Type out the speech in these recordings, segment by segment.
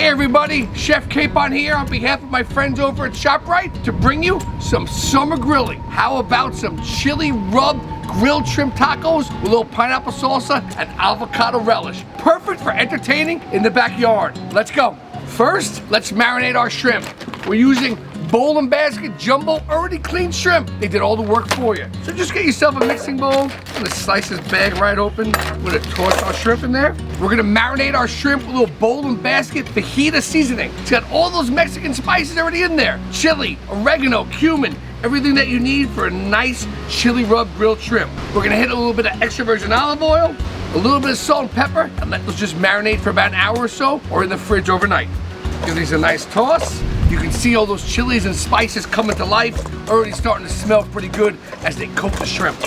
Hey everybody, Chef Capon here on behalf of my friends over at ShopRite to bring you some summer grilling. How about some chili rub grilled shrimp tacos with a little pineapple salsa and avocado relish. Perfect for entertaining in the backyard. Let's go. First, let's marinate our shrimp. We're using bowl and basket jumbo already cleaned shrimp. They did all the work for you. So just get yourself a mixing bowl. I'm gonna slice this bag right open. We're gonna toss our shrimp in there. We're gonna marinate our shrimp with a little bowl and basket fajita seasoning. It's got all those Mexican spices already in there. Chili, oregano, cumin, everything that you need for a nice chili rub grilled shrimp. We're gonna hit a little bit of extra virgin olive oil, a little bit of salt and pepper, and let those just marinate for about an hour or so, or in the fridge overnight. Give these a nice toss. You can see all those chilies and spices coming to life, already starting to smell pretty good as they coat the shrimp.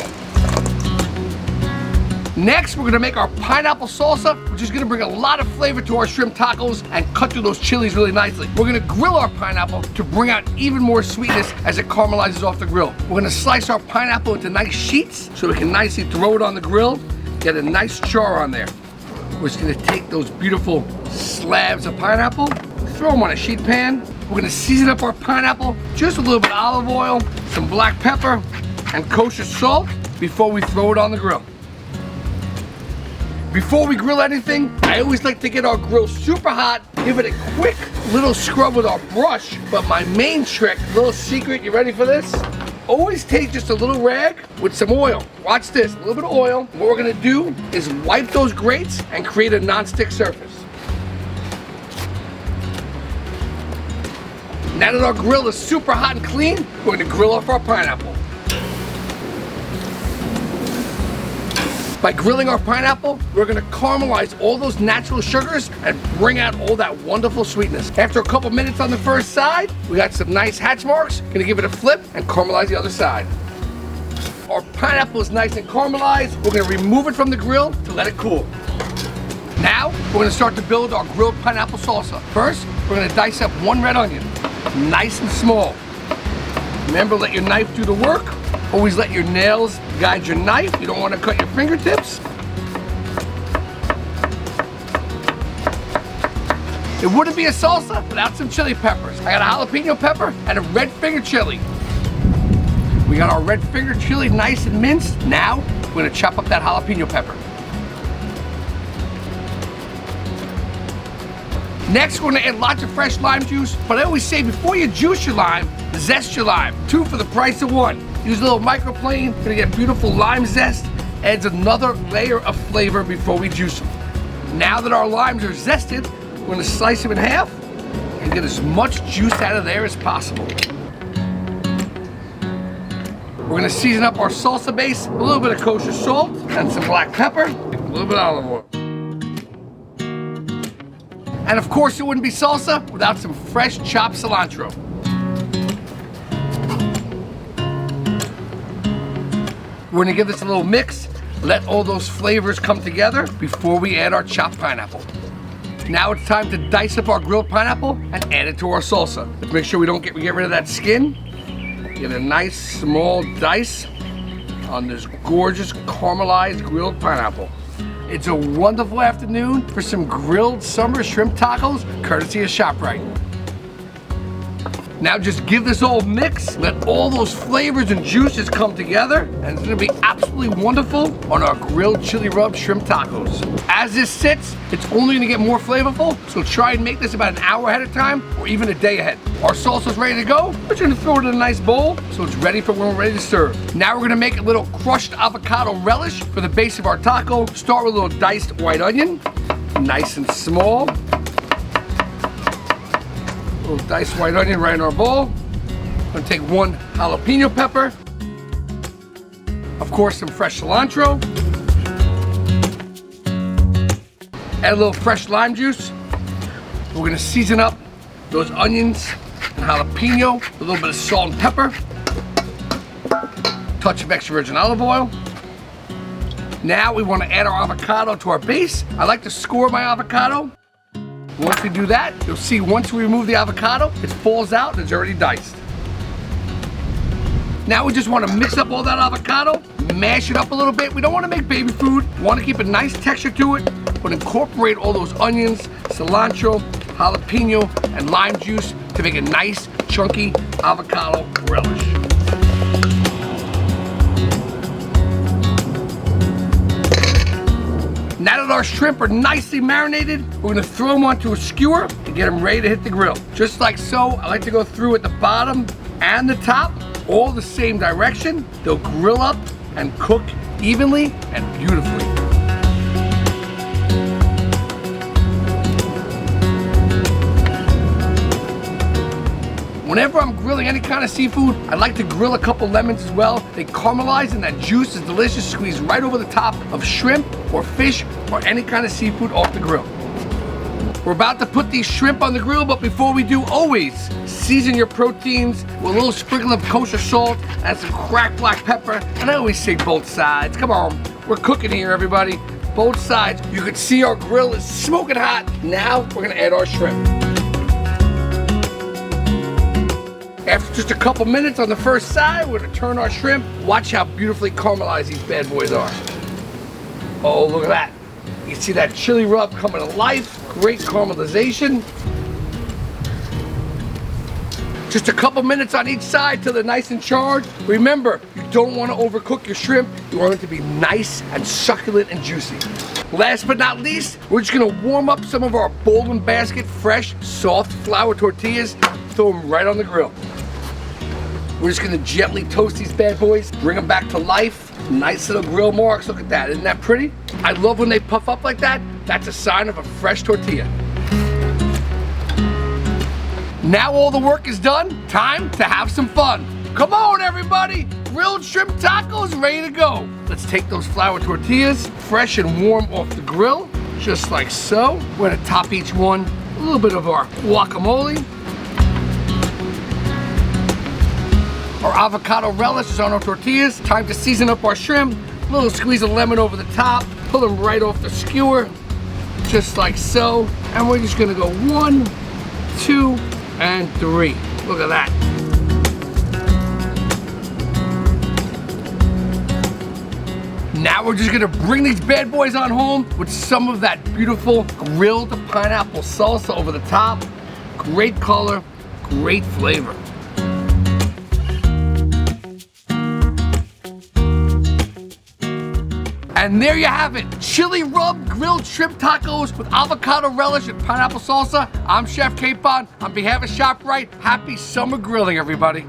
Next, we're gonna make our pineapple salsa, which is gonna bring a lot of flavor to our shrimp tacos and cut through those chilies really nicely. We're gonna grill our pineapple to bring out even more sweetness as it caramelizes off the grill. We're gonna slice our pineapple into nice sheets so we can nicely throw it on the grill, get a nice char on there. We're just gonna take those beautiful slabs of pineapple, throw them on a sheet pan. We're gonna season up our pineapple, just a little bit of olive oil, some black pepper, and kosher salt before we throw it on the grill. Before we grill anything, I always like to get our grill super hot, give it a quick little scrub with our brush, but my main trick, little secret, you ready for this? Always take just a little rag with some oil. Watch this, a little bit of oil. What we're gonna do is wipe those grates and create a non-stick surface. Now that our grill is super hot and clean, we're gonna grill off our pineapple. By grilling our pineapple, we're gonna caramelize all those natural sugars and bring out all that wonderful sweetness. After a couple minutes on the first side, we got some nice hatch marks. Gonna give it a flip and caramelize the other side. Our pineapple is nice and caramelized. We're gonna remove it from the grill to let it cool. Now, we're gonna start to build our grilled pineapple salsa. First, we're gonna dice up one red onion, nice and small. Remember, let your knife do the work. Always let your nails guide your knife. You don't want to cut your fingertips. It wouldn't be a salsa without some chili peppers. I got a jalapeno pepper and a red finger chili. We got our red finger chili nice and minced. Now, we're gonna chop up that jalapeno pepper. Next, we're gonna add lots of fresh lime juice, but I always say before you juice your lime, zest your lime. 2 for the price of 1. Use a little microplane, gonna get beautiful lime zest, adds another layer of flavor before we juice them. Now that our limes are zested, we're gonna slice them in half and get as much juice out of there as possible. We're gonna season up our salsa base, a little bit of kosher salt and some black pepper, a little bit of olive oil. And of course, it wouldn't be salsa without some fresh chopped cilantro. We're gonna give this a little mix, let all those flavors come together before we add our chopped pineapple. Now it's time to dice up our grilled pineapple and add it to our salsa. Let's make sure we get rid of that skin. Get a nice small dice on this gorgeous caramelized grilled pineapple. It's a wonderful afternoon for some grilled summer shrimp tacos, courtesy of ShopRite. Now just give this all mix, let all those flavors and juices come together, and it's gonna be absolutely wonderful on our grilled chili rub shrimp tacos. As this sits, it's only gonna get more flavorful, so try and make this about an hour ahead of time, or even a day ahead. Our salsa's ready to go. We're just gonna throw it in a nice bowl, so it's ready for when we're ready to serve. Now we're gonna make a little crushed avocado relish for the base of our taco. Start with a little diced white onion, nice and small. Little diced white onion right in our bowl. I'm gonna take 1 jalapeno pepper. Of course, some fresh cilantro. Add a little fresh lime juice. We're gonna season up those onions and jalapeno, a little bit of salt and pepper. Touch of extra virgin olive oil. Now we wanna add our avocado to our base. I like to score my avocado. Once we do that, you'll see once we remove the avocado, it falls out and it's already diced. Now we just want to mix up all that avocado, mash it up a little bit. We don't want to make baby food. We want to keep a nice texture to it, but incorporate all those onions, cilantro, jalapeno, and lime juice to make a nice, chunky avocado relish. Now that our shrimp are nicely marinated, we're gonna throw them onto a skewer and get them ready to hit the grill. Just like so, I like to go through at the bottom and the top, all the same direction. They'll grill up and cook evenly and beautifully. Whenever I'm grilling any kind of seafood, I like to grill a couple lemons as well. They caramelize and that juice is delicious. Squeeze right over the top of shrimp or fish or any kind of seafood off the grill. We're about to put these shrimp on the grill, but before we do, always season your proteins with a little sprinkle of kosher salt and some cracked black pepper. And I always say both sides. Come on, we're cooking here, everybody. Both sides. You can see our grill is smoking hot. Now we're gonna add our shrimp. After just a couple minutes on the first side, we're gonna turn our shrimp. Watch how beautifully caramelized these bad boys are. Oh, look at that. You see that chili rub coming to life. Great caramelization. Just a couple minutes on each side till they're nice and charred. Remember, you don't want to overcook your shrimp. You want it to be nice and succulent and juicy. Last but not least, we're just gonna warm up some of our Bowl Basket fresh, soft flour tortillas. Throw them right on the grill. We're just gonna gently toast these bad boys, bring them back to life. Nice little grill marks, look at that, isn't that pretty? I love when they puff up like that. That's a sign of a fresh tortilla. Now all the work is done, time to have some fun. Come on everybody, grilled shrimp tacos ready to go. Let's take those flour tortillas, fresh and warm off the grill, just like so. We're gonna top each one a little bit of our guacamole. Our avocado relish is on our tortillas. Time to season up our shrimp. A little squeeze of lemon over the top. Pull them right off the skewer, just like so. And we're just gonna go 1, 2, and 3. Look at that. Now we're just gonna bring these bad boys on home with some of that beautiful grilled pineapple salsa over the top. Great color, great flavor. And there you have it, chili rub grilled shrimp tacos with avocado relish and pineapple salsa. I'm Chef Capon. On behalf of ShopRite, happy summer grilling, everybody.